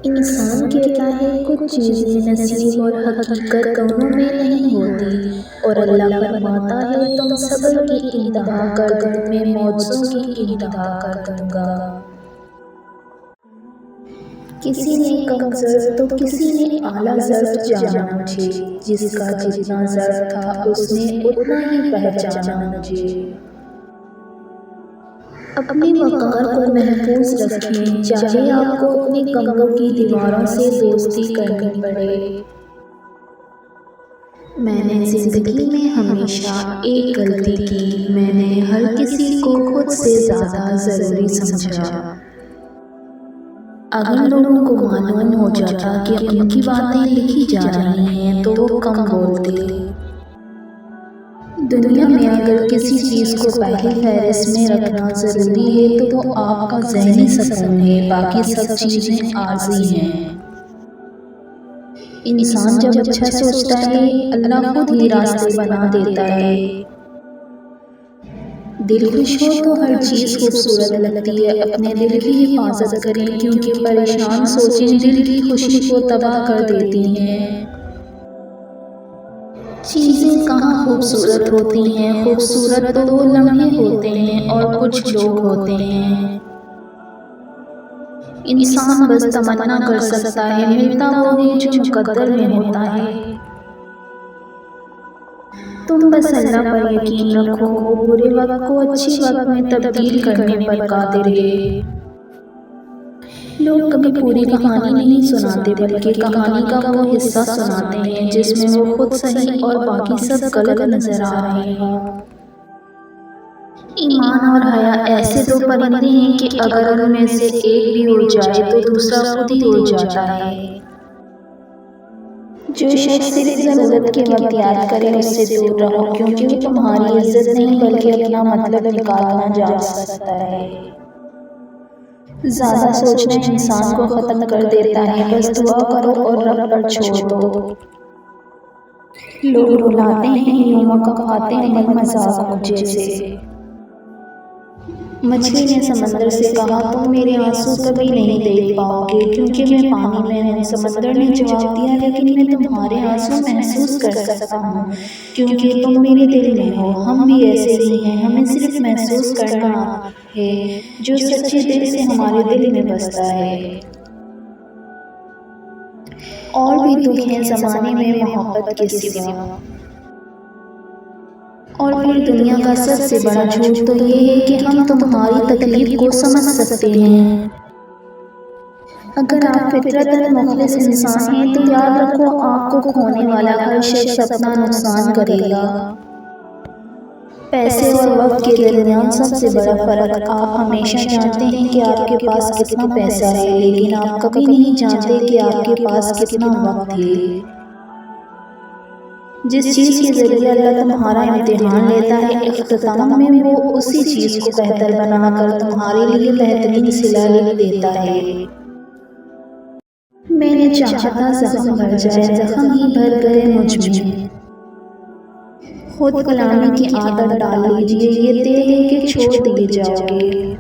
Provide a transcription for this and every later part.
इंसान कहता है कुछ चीज़ें नसीब और हकीकत दोनों में नहीं होती, और अल्लाह फरमाता है तुम सब्र की इंतहा कर दो, मैं मौजों की इंतहा कर दूंगा। किसी ने कम ज़र्फ़ तो किसी ने आला ज़र्फ़ जाना मुझे, जिसका जितना ज़र्फ़ था उसने उतना ही पहचाना मुझे। अपने वक़ार को महफूज़ रखें, चाहे आपको अपने कमरों की दीवारों से दोस्ती करनी पड़े। मैंने ज़िंदगी में हमेशा एक गलती की, मैंने हर किसी को खुद से ज़्यादा ज़रूरी समझा। अगर लोगों को मालूम हो जाता कि उनकी बातें लिखी जा रही हैं तो वो कम बोलते। दुनिया में अगर किसी चीज़ को पहली फहरिस्त में रखना ज़रूरी है तो वो आपका ज़हनी सुकून है, बाकी सब चीज़ें आर्ज़ी हैं। इंसान जब अच्छा सोचता है अल्लाह खुद ही रास्ते बना देता है। दिल खुश हो तो हर चीज़ खूबसूरत लगती है, अपने दिल की हिफाजत करें क्योंकि परेशान सोचें दिल की खुशी को तबाह कर देती हैं। चीज़ें कहाँ खूबसूरत होती हैं, खूबसूरत तो वो लम्हे होते हैं और कुछ लोग होते हैं। इंसान बस तमन्ना कर सकता है, मिलता वो है जो मुकद्दर में होता है। तुम बस अल्लाह पर यकीन रखो, वो बुरे वक्त को अच्छे वक्त में तब्दील करने पर कादिर है। लोग कभी पूरी कहानी नहीं सुनाते बल्कि कहानी का वो हिस्सा सुनाते हैं जिसमें वो खुद सही और बाकी सब गलत नजर आ रहे हों। ईमान और हया ऐसे दो परिंदे हैं कि अगर उनमें से एक भी उड़ जाए तो दूसरा खुद ही उड़ जाता है। जो शख्स सिर्फ ज़रूरत के वक्त याद करे उससे दूर रहो, क्योंकि वो तुम्हारी इज्जत नहीं बल्कि अपना मतलब निकालना जान सकता है। ज़्यादा सोचना इंसान को ख़त्म कर देता है, बस दुआ करो और रब पर छोड़ दो। लोग रुलाते हैं यूं मौका खाते हैं मन मजाक मुझे से। मछली ने समंदर से कहा तुम मेरे आंसू कभी नहीं देख पाओगे क्योंकि मैं पानी में हूँ। समंदर ने जवाब दिया लेकिन मैं तुम्हारे आंसू महसूस कर सकता हूँ क्योंकि तुम मेरे दिल में हो। हम भी ऐसे ही हैं, हमें सिर्फ महसूस करना है जो सच्चे दिल से हमारे दिल में बसता है। और भी दुख हैं ज़माने में मोहब्बत के सिवा। और फिर दुनिया का सबसे बड़ा झूठ तो ये है कि हम तुम्हारी तकलीफ को समझ सकते हैं। अगर आप फितरतन मुखलिस इंसान हैं तो याद रखो आपको खोने वाला हर शख्स अपना नुकसान करेगा। पैसे और वक्त के दरमियान सबसे बड़ा फर्क, आप हमेशा जानते हैं कि आपके पास कितना पैसा है लेकिन आप कभी नहीं जानते कि आपके पास कितना वक्त है। जिस चीज़ के ज़रिए अल्लाह तुम्हारा इम्तिहान लेता है इख्तिताम में वो उसी चीज़ को बेहतर बनाकर तुम्हारे लिए बेहतरीन सिला लिख देता है। मैंने चाहा था ज़ख्म भर जाए, ज़ख्म ही भर गए मुझ में। खुद कलामी की आदत डाल लीजिए, ये तेल है कि छोड़ दिए जाओगे।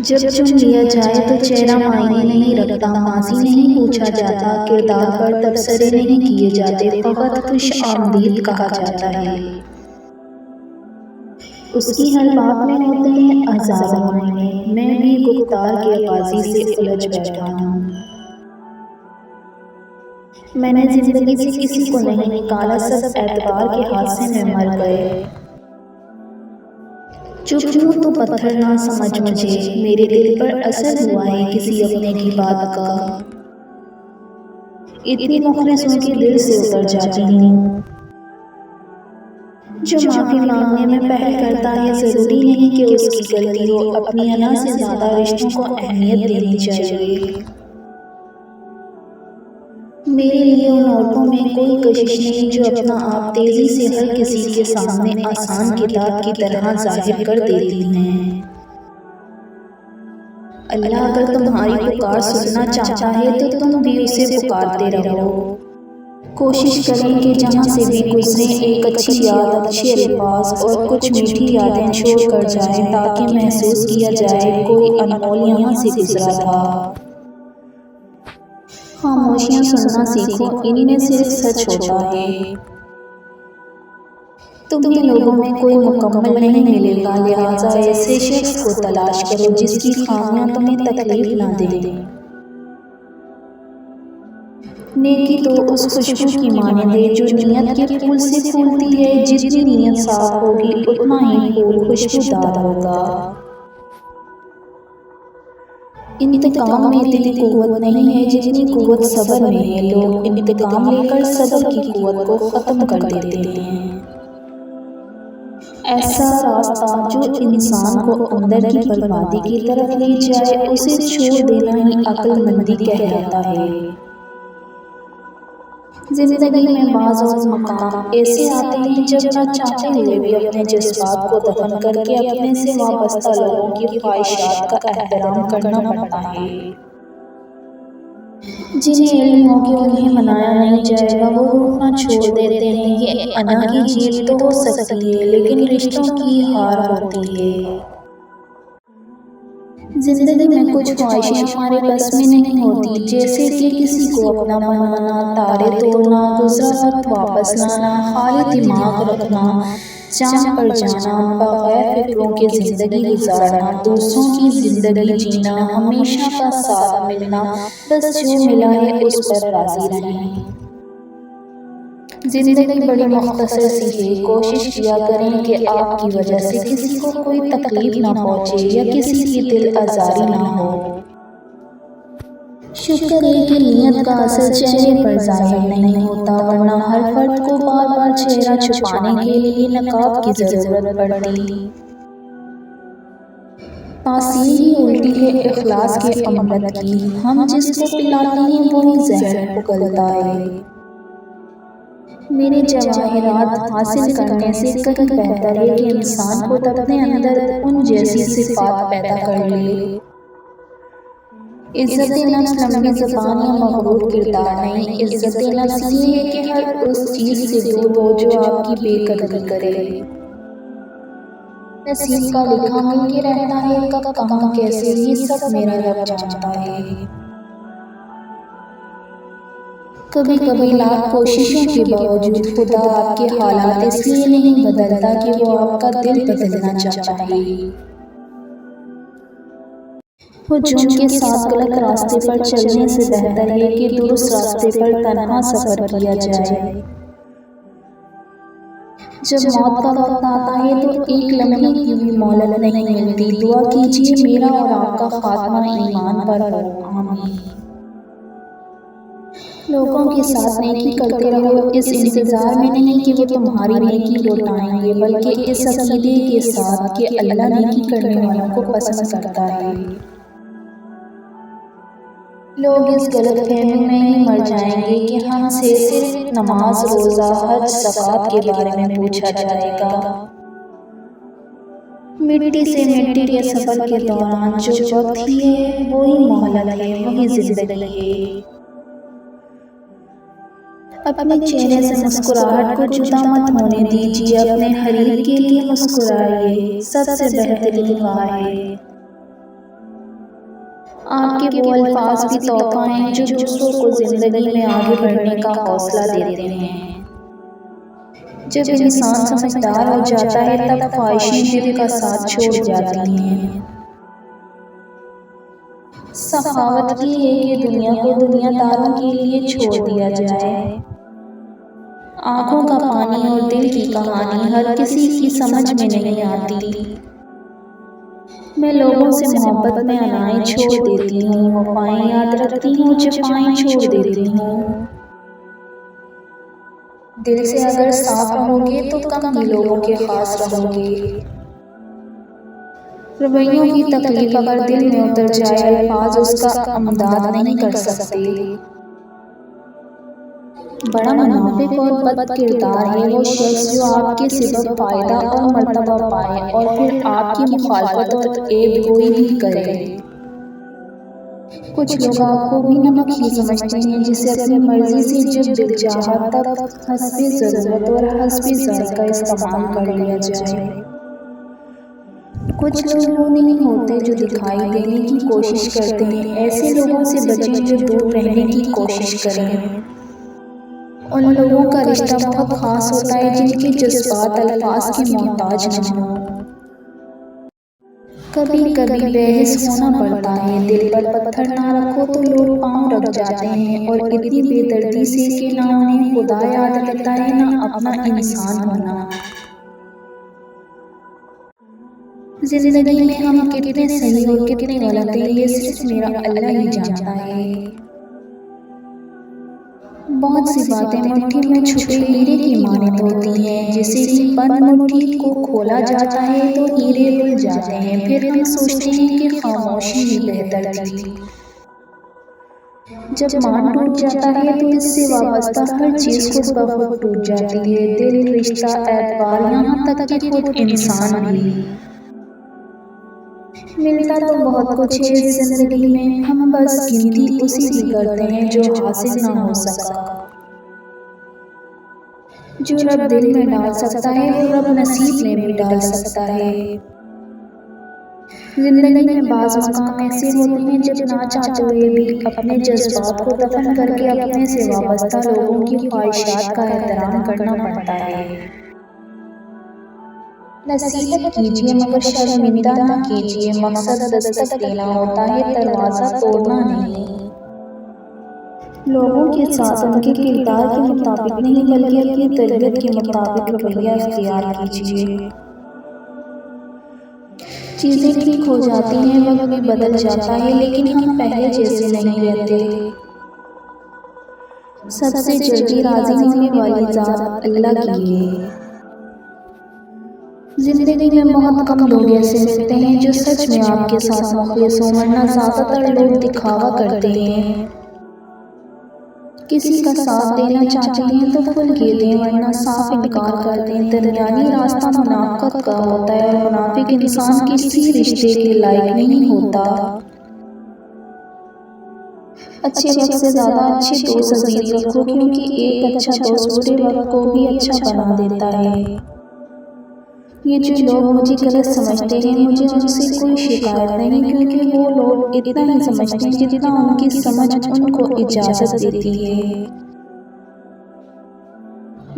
जब चुन लिया जाए तो चेहरा मायने नहीं रखता, माजी नहीं पूछा जाता, किरदार पर तबसरे नहीं किए जाते, फकत खुश आमदीद कहा जाता है। उसकी हर बात में होते हैं हज़ारों मायने, मैं भी गुफ्तार के अकाज़ी से उलझ बैठा हूँ। मैंने जिंदगी से किसी को नहीं निकाला, सब एतबार के हादसे में मर गए। चुप हूँ तो पत्थर ना समझ मुझे, मेरे दिल पर असर हुआ है किसी अपने की बात का। इतनी मुखलिसों के दिल से उतर जाती हूँ। जो माफ़ी मांगने में पहल करता है ज़रूरी नहीं कि उसकी गलती हो, अपनी अना से ज़्यादा रिश्तों को अहमियत देनी चाहिए। मेरे लिए उन औरतों में कोई कशिश नहीं जो अपना आप तेजी से हर किसी के सामने आसान किताब की तरह जाहिर कर देती हैं। अल्लाह अगर तुम्हारी पुकार सुनना चाहता है तो तुम भी उसे पुकारते रहो। कोशिश करें कि जहाँ से भी गुजरें एक अच्छी याद, अच्छे अल्फाज और कुछ मीठी यादें छोड़ कर जाएं ताकि महसूस किया जाए कोई अनमोल यहाँ से गुजरा था। खामोशियाँ सुनना सीखो, इनमें सिर्फ सच होता है। तुम्हें लोगों में कोई मुकम्मल नहीं मिलेगा, लिहाजा ऐसे शख्स को तलाश करो जिसकी खामियां तुम्हें तकलीफ ना दें। नेकी तो उस खुशबू की मानंद है जो नीयत के फूल से फूलती है। जितनी नीयत साफ होगी उतना ही फूल खुशबूदार होगा। इंतकाम में इतनी कुव्वत नहीं है जितनी कुव्वत सब्र में है। लोग इंतकाम लेकर सब्र की कुव्वत को खत्म कर देते हैं। ऐसा रास्ता जो इंसान को अंदर की बर्बादी की तरफ ले जाए, उसे छोड़ देना ही अक्लमंदी कहलाता है। जिंदगी में बाज़ और मकाम ऐसे आते हैं जब ना चाहते हुए भी अपने जज्बात को दफन करके अपने से वाबस्ता लोगों की ख्वाहिशात का एहतराम करना पड़ता है। जिन्हें इल्म हो कि उन्हें मनाया नहीं जाएगा वो रूठना छोड़ देते हैं। ये अना की जीत तो हो सकती है लेकिन रिश्तों की हार होती है। जिंदगी में कुछ ख्वाहिशें हमारे बस में नहीं होती, जैसे कि किसी को अपना बनाना, तारे तोड़ना, गुजरा वक्त वापस लाना, खाली दिमाग रखना, चांद पर जाना, बगैर फिक्रों के जिंदगी गुजारना, दूसरों की जिंदगी जीना, हमेशा का साथ मिलना, बस जो मिला है उस पर राजी रहें। जिंदगी बड़ी मुख्तसर सी है, कोशिश किया करें कि आपकी वजह से किसी को कोई तकलीफ ना पहुंचे या किसी की दिल आजारी ना हो। शुक्र है कि नियत का असर चेहरे पर जाहिर नहीं होता, वरना हर फर्द को बार बार चेहरा छुपाने के लिए नकाब की जरूरत पड़ती। तासीर ही उल्टी है इखलास के अमृत की, हम जिसको पिलाते हैं वही जहर उगलता है। मेरे जवाहिरात हासिल करने से कहीं बेहतर है कि इंसान खुद अपने अंदर उन जैसी सिफात पैदा कर ले। इज्जत नफ्स लंबी ज़बान या मगरूर किरदार नहीं, इज्जत नफ्स ये है कि हर उस चीज़ से दूर हो जो आपकी बेकदरी करे। नसीब का लिखा मिल के रहता है, कब कहाँ कैसे ये सब मेरा रब जानता है। कभी कभी लाख कोशिशों के बावजूद खुदा आपके हालात इसलिए नहीं बदलता कि वो आपका दिल बदलना चाहता है। हुजूम के साथ गलत रास्ते पर चलने से बेहतर है कि दुरुस्त रास्ते पर तन्हा सफर किया जाए। जब मौत का वक्त आता है तो एक लम्हे की भी मोहलत नहीं मिलती। दुआ कीजिए मेरा और आपका खात्मा ईमान पर हो, आमीन। लोगों के साथ नेकी करते रहो, इस इंतजार में नहीं कि वो तुम्हारी नेकी लौटाएंगे, बल्कि इस अकीदे के साथ कि अल्लाह नेकी करने वालों को पसंद करता है। लोग इस गलतफहमी में ही मर जाएंगे कि हमसे सिर्फ नमाज, रोज़ा, हज, ज़कात के बारे में पूछा जाएगा। मिट्टी से मिट्टी के सफर के दौरान जो वक्त ही है वही मोहलत है, वही जिंदगी है। अपने चेहरे से मुस्कुराहट को जुदा मत होने दीजिए, अपने हरीफ के लिए मुस्कुराइए, सबसे बेहतरीन वाह है। आपके वो अल्फाज भी तोहफा हैं जो दूसरों को जिंदगी में आगे बढ़ने का हौसला देते हैं। जब इंसान समझदार हो जाता है तब ख्वाहिशें दिल का साथ छोड़ जाती हैं। सखावत ये है कि दुनिया को दुनियादारों के लिए छोड़ दिया जाए। आंखों का पानी और दिल की कहानी हर किसी की समझ में नहीं आती। मैं लोगों से मोहब्बत में अनाएं छोड़ देती हूँ, वफाएं याद रखती हूँ, जफाएं छोड़ देती हूँ। दिल से अगर साफ रहोगे तो कम ही लोगों के खास रहोगे। रवैयों की तकलीफ अगर दिल में उतर जाए, अल्फाज उसका अमदाद नहीं कर सकते। बड़ा मुनाफिक और बद किरदार है वो शख्स जो आपके सिबब फायदा और मर्तबा पाए और फिर आपकी मुखालफत और ऐब गोई भी करे। कुछ लोग आपको भी नमक ही समझते हैं जिसे अपनी मर्जी से जब दिल चाहा तब हस्बे ज़रूरत और हस्बे ज़ायक़ा इस्तेमाल कर लिया जाए। कुछ लोग वो नहीं होते जो दिखाई देने की कोशिश करते हैं, ऐसे लोगों से बचें जो दूर रहने की कोशिश करें। उन लोगों का रिश्ता बहुत खास होता है जिनके जज्बात अल्फाज के मोहताज न हो। कभी कभी बेहिस होना पड़ता है, दिल पर पत्थर ना रखो तो लोग पाँव रख जाते हैं, और इतनी बेदर्दी से कि ना उन्हें खुदा याद रहता है ना अपना इंसान होना। जिंदगी में हम कितने सही और कितने गलत हैं ये सिर्फ मेरा अल्लाह ही जानता है। बहुत सी बातें मुट्ठी में छुपे हीरे की मानद होती हैं, जैसे कि बंद मुट्ठी को खोला जाता है तो हीरे खुल जाते हैं, फिर हम सोचते हैं कि खामोशी ही बेहतर थी। जब मान टूट जाता है तो इससे वाबस्ता हर चीज खुद ब खुद टूट जाती है, दिल, रिश्ता, एतबार, यहाँ तक कि खुद इंसान भी। मिलता तो बहुत कुछ है जिंदगी में, हम बस गिनती उसी की करते हैं जो हासिल ना हो सका। जो रब दिल में डाल सकता है वो रब नसीब में भी डाल सकता है। जिंदगी में बाज़ मकाम ऐसे होते हैं जब ना चाहते हुए भी अपने जज्बात को दफन करके अपने से वाबस्ता लोगों की ख्वाहिशात का एहतराम करना पड़ता है। नसीहत कीजिए मगर शर्मिंदा ना कीजिए, मकसद दस्तक देना होता है, दरवाज़ा तोड़ना नहीं। लोगों के साथ उनके किरदार के मुताबिक नहीं बल्कि अपनी तरबियत के मुताबिक रवैया इख्तियार कीजिए। चीज़ें ठीक हो जाती हैं, वक्त भी बदल जाता है, लेकिन हम पहले जैसे नहीं रहते। सबसे जल्दी राजी होने वाली ज़ात अल्लाह की है। जिंदगी में बहुत कम लोग ऐसे मिलते हैं जो सच में आपके साथ मुखलिस हों, वरना ज़्यादातर लोग दिखावा करते हैं। किसी का साथ देना चाहते हैं तो खुल के दें, वरना साफ इनकार कर दें। दरमियानी रास्ता मुनाफिकत का होता है, और मुनाफिक इंसान किसी रिश्ते के लायक नहीं होता। अच्छे वक्त से ज़्यादा अच्छे दोस्त अजीज रखो, क्योंकि एक अच्छा दोस्त बुरे वक्त को भी अच्छा बना देता है। ये जो लोग मुझे गलत समझते हैं, मुझे उनसे कोई शिकायत नहीं, क्योंकि वो लोग इतना ही समझते हैं जितना उनकी समझ उनको इजाज़त देती है।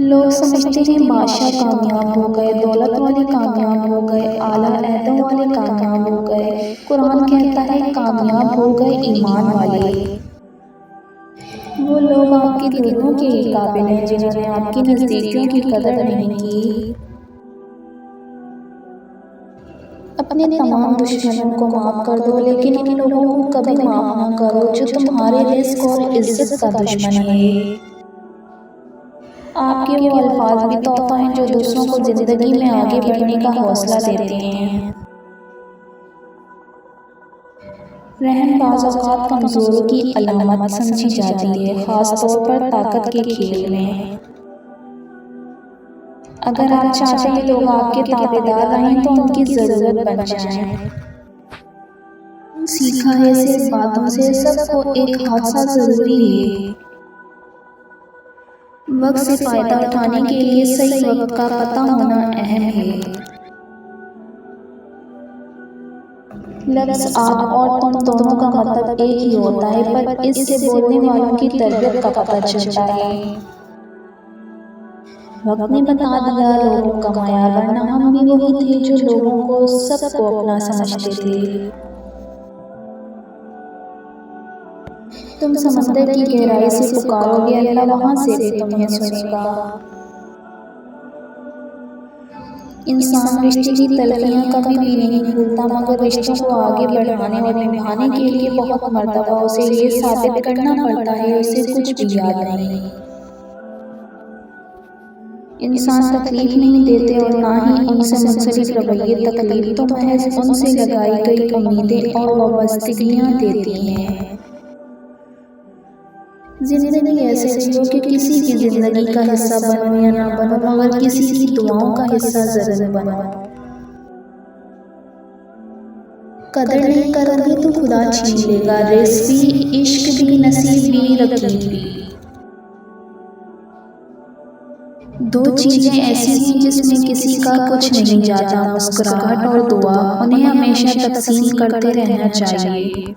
लोग समझते हैं बादशाह कामयाब हो गए, दौलत वाले कामयाब हो गए, आला एहदों वाले कामयाब हो गए। कुरान कहता है कामयाब हो गए ईमान वाले। वो लोग आपकी दुआओं के काबिल हैं जिन्होंने आपकी नज़दीकियों की कदर नहीं की। अपने तमाम दुश्मनों को माफ़ कर दो, लेकिन उन लोगों को कभी माफ़ ना करो जो तुम्हारे रिज़्क़ और इज़्ज़त का दुश्मन है। आपके वो अल्फाज भी तोहफ़ा हैं जो दूसरों को ज़िंदगी में आगे बढ़ने का हौसला देते हैं। रहम बाज़ औक़ात कमज़ोरों की अलामत समझी जाती है, ख़ास तौर पर ताकत के खेल में। अगर आप चाहते हैं लोग आपके ताबेदार रहें तो उनकी ज़रूरत बन जाएं। सीखा है सिर्फ बातों से, सबको एक हादसा ज़रूरी है। वक्त से फ़ायदा उठाने के लिए सही वक्त का पता होना अहम है। लफ्ज़ आप और तुम दोनों का मतलब एक ही होता है, पर इससे बोलने वालों की तरबियत का पता चलता है। वक्त ने बता दिया लोगों का मायार, वरना हम भी वही थे जो लोगों को सबको अपना समझते थे। तुम समंदर की गहराई से पुकारोगे, अल्लाह वहाँ से भी तुम्हें सुनेगा। इंसान रिश्ते की तलखियाँ कभी भी नहीं भूलता, मगर रिश्तों को आगे बढ़ाने और निभाने के लिए बहुत मर्तबा उसे ये साबित करना पड़ता है उसे कुछ भी याद नहीं। इंसान तकलीफ नहीं देते और ना ही उनसे मुंसलिक रवैये तकलीफ तो महज उनसे लगाई गई उम्मीदें और वाबस्तगियाँ देती हैं। जिंदगी ऐसे जियो कि किसी की जिंदगी का हिस्सा बनो या ना बनो, मगर किसी की दुआओं का हिस्सा जरूर बनो। कदर नहीं करोगे तो खुदा छीन लेगा, रिज़्क़ भी, इश्क भी, नसीब भी, रकीब भी। दो चीज़ें ऐसी हैं जिसमें किसी का कुछ नहीं जाता, मुस्कुराहट और दुआ। उन्हें हमेशा तकसीम करते रहना चाहिए।